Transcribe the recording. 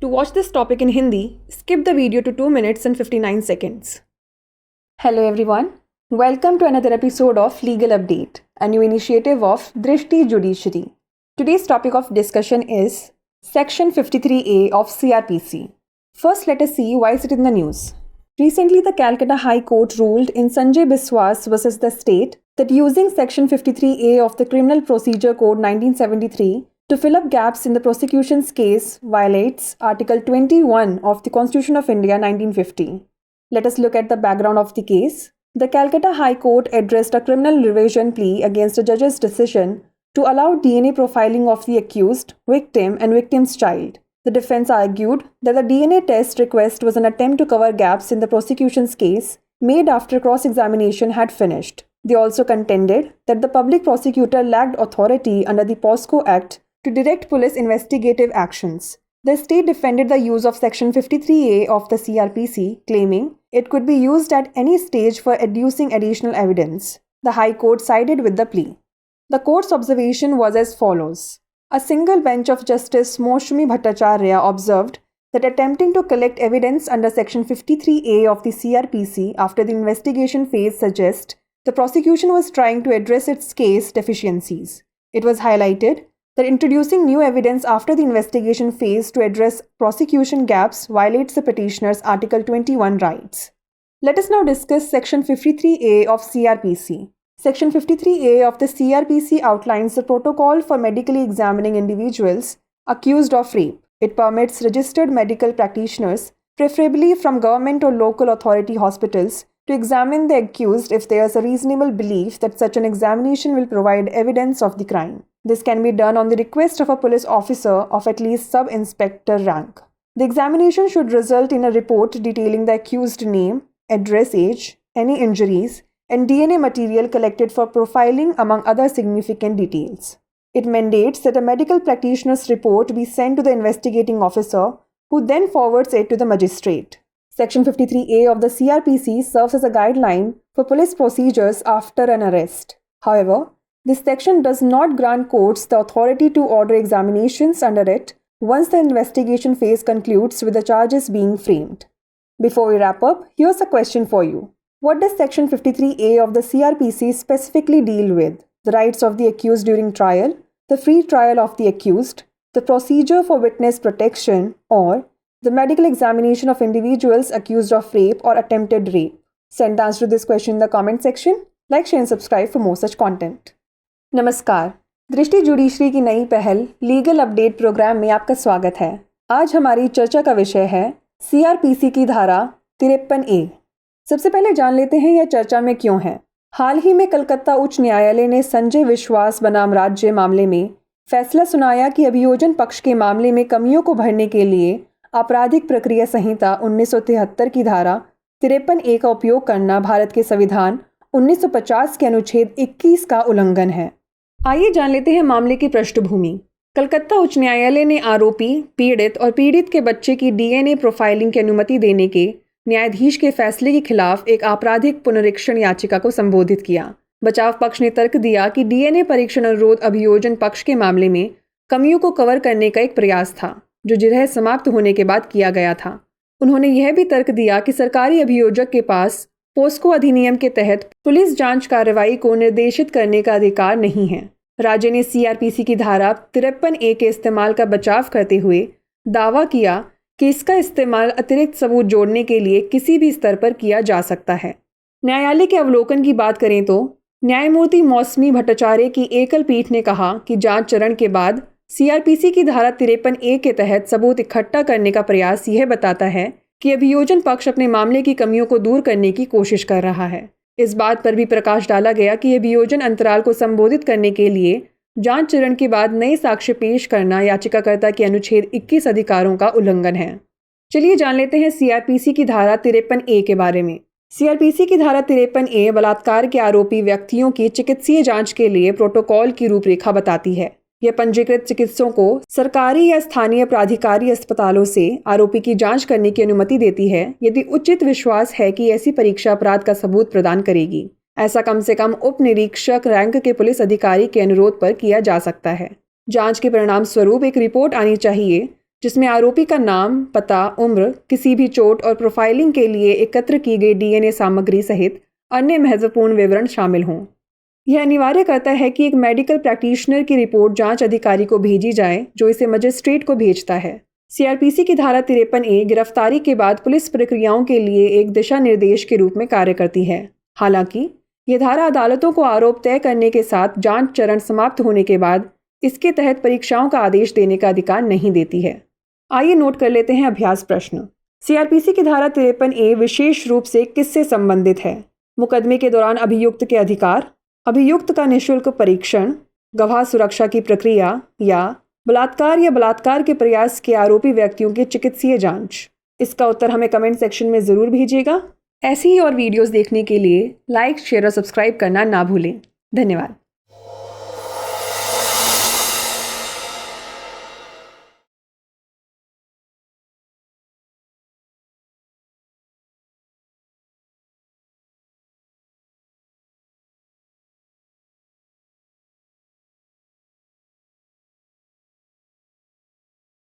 watch this topic in Hindi, skip the video to 2 minutes and 59 seconds. Hello everyone, welcome to another episode of Legal Update, a new initiative of Drishti Judiciary. Today's topic of discussion is Section 53A of CRPC. First, let us see why is it in the news. Recently, the Calcutta High Court ruled in Sanjay Biswas versus the state that using Section 53A of the Criminal Procedure Code 1973 to fill up gaps in the prosecution's case violates Article 21 of the Constitution of India 1950. Let us look at the background of the case. The Calcutta High Court addressed a criminal revision plea against a judge's decision to allow DNA profiling of the accused, victim, and victim's child. The defense argued that the DNA test request was an attempt to cover gaps in the prosecution's case made after cross-examination had finished. They also contended that the public prosecutor lacked authority under the POSCO Act to direct police investigative actions. The state defended the use of Section 53A of the CRPC, claiming it could be used at any stage for adducing additional evidence. The High Court sided with the plea. The court's observation was as follows. A single bench of Justice Moushumi Bhattacharya observed that attempting to collect evidence under Section 53A of the CRPC after the investigation phase suggests the prosecution was trying to address its case deficiencies. It was highlighted that introducing new evidence after the investigation phase to address prosecution gaps violates the petitioner's Article 21 rights. Let us now discuss Section 53A of CRPC. Section 53A of the CRPC outlines the protocol for medically examining individuals accused of rape. It permits registered medical practitioners, preferably from government or local authority hospitals, to examine the accused if there is a reasonable belief that such an examination will provide evidence of the crime. This can be done on the request of a police officer of at least sub-inspector rank. The examination should result in a report detailing the accused name, address, age, any injuries, and DNA material collected for profiling, among other significant details. It mandates that a medical practitioner's report be sent to the investigating officer, who then forwards it to the magistrate. Section 53A of the CRPC serves as a guideline for police procedures after an arrest. However, this section does not grant courts the authority to order examinations under it once the investigation phase concludes with the charges being framed. Before we wrap up, here's a question for you. What does Section 53A of the CRPC specifically deal with? The rights of the accused during trial, the free trial of the accused, the procedure for witness protection, or the medical examination of individuals accused of rape or attempted rape? Send the answer to this question in the comment section. Like, share and subscribe for more such content. नमस्कार, दृष्टि judiciary की नई पहल legal update programme में आपका स्वागत है। आज हमारी चर्चा का विषय है CRPC की धारा 53A। सबसे पहले जान लेते हैं यह चर्चा में क्यों है। हाल ही में कलकत्ता उच्च न्यायालय ने संजय विश्वास बनाम राज्य मामले में फैसला सुनाया कि अभियोजन पक्ष के मामले में कमियों को भरने के लिए आपराधिक प्रक्रिया संहिता 1973 की धारा 53A का उपयोग करना भारत के संविधान 1950 के अनुच्छेद 21 का उल्लंघन है। आइए जान लेते हैं मामले की पृष्ठभूमि। कलकत्ता उच्च न्यायालय ने आरोपी, पीड़ित और पीड़ित के बच्चे की DNA प्रोफाइलिंग की अनुमति देने के न्यायाधीश के फैसले के खिलाफ एक आपराधिक पुनरीक्षण याचिका को संबोधित किया। बचाव पक्ष ने तर्क दिया कि DNA परीक्षण अनुरोध अभियोजन पक्ष के मामले में कमियों को कवर करने का एक प्रयास था, जो जिरह समाप्त होने के बाद किया गया था। उन्होंने यह भी तर्क दिया कि सरकारी अभियोजक के पास पोस्को अधिनियम के तहत पुलिस जांच कार्रवाई को निर्देशित करने का अधिकार नहीं है। राज्य ने CRPC की धारा 53A के इस्तेमाल का बचाव करते हुए दावा किया कि इसका इस्तेमाल अतिरिक्त सबूत जोड़ने के लिए किसी भी स्तर पर किया जा सकता है। न्यायालय के अवलोकन की बात करें तो न्यायमूर्ति मौसमी भट्टाचार्य की एकल पीठ ने कहा कि जांच चरण के बाद CRPC की धारा 53A के तहत सबूत इकट्ठा करने का प्रयास यह बताता है कि अभियोजन पक्ष अपने मामले की कमियों को दूर करने की कोशिश कर रहा है। इस बात पर भी प्रकाश डाला गया कि अभियोजन अंतराल को संबोधित करने के लिए जांच चरण के बाद नए साक्ष्य पेश करना याचिकाकर्ता के अनुच्छेद 21 अधिकारों का उल्लंघन है। चलिए जान लेते हैं CRPC की धारा 53A के बारे में। CRPC की धारा 53A बलात्कार के आरोपी व्यक्तियों की चिकित्सीय जांच के लिए प्रोटोकॉल की रूपरेखा बताती है। यह पंजीकृत चिकित्सकों को सरकारी या स्थानीय प्राधिकारी अस्पतालों से आरोपी की जांच करने की अनुमति देती है यदि उचित विश्वास है कि ऐसी परीक्षा अपराध का सबूत प्रदान करेगी। ऐसा कम से कम उप निरीक्षक रैंक के पुलिस अधिकारी के अनुरोध पर किया जा सकता है। जांच के परिणाम स्वरूप एक रिपोर्ट आनी चाहिए जिसमें आरोपी का नाम, पता, उम्र, किसी भी चोट और प्रोफाइलिंग के लिए एकत्र की गई डीएनए सामग्री सहित अन्य महत्वपूर्ण विवरण शामिल हों। यह अनिवार्य करता है कि एक मेडिकल प्रैक्टिशनर की रिपोर्ट जांच अधिकारी को भेजी जाए, जो इसे मजिस्ट्रेट को भेजता है। सीआरपीसी की धारा 53A गिरफ्तारी के बाद पुलिस प्रक्रियाओं के लिए एक दिशा निर्देश के रूप में कार्य करती है। हालांकि यह धारा अदालतों को आरोप तय करने के साथ जांच चरण समाप्त होने के बाद इसके तहत परीक्षाओं का आदेश देने का अधिकार नहीं देती है। आइए नोट कर लेते हैं अभ्यास प्रश्न। सीआरपीसी की धारा 53A विशेष रूप से किससे संबंधित है? मुकदमे के दौरान अभियुक्त के अधिकार, अभियुक्त का निःशुल्क परीक्षण, गवाह सुरक्षा की प्रक्रिया या बलात्कार के प्रयास के आरोपी व्यक्तियों की चिकित्सीय जांच। इसका उत्तर हमें कमेंट सेक्शन में ज़रूर भेजिएगा। ऐसी ही और वीडियोस देखने के लिए लाइक, शेयर और सब्सक्राइब करना ना भूलें। धन्यवाद।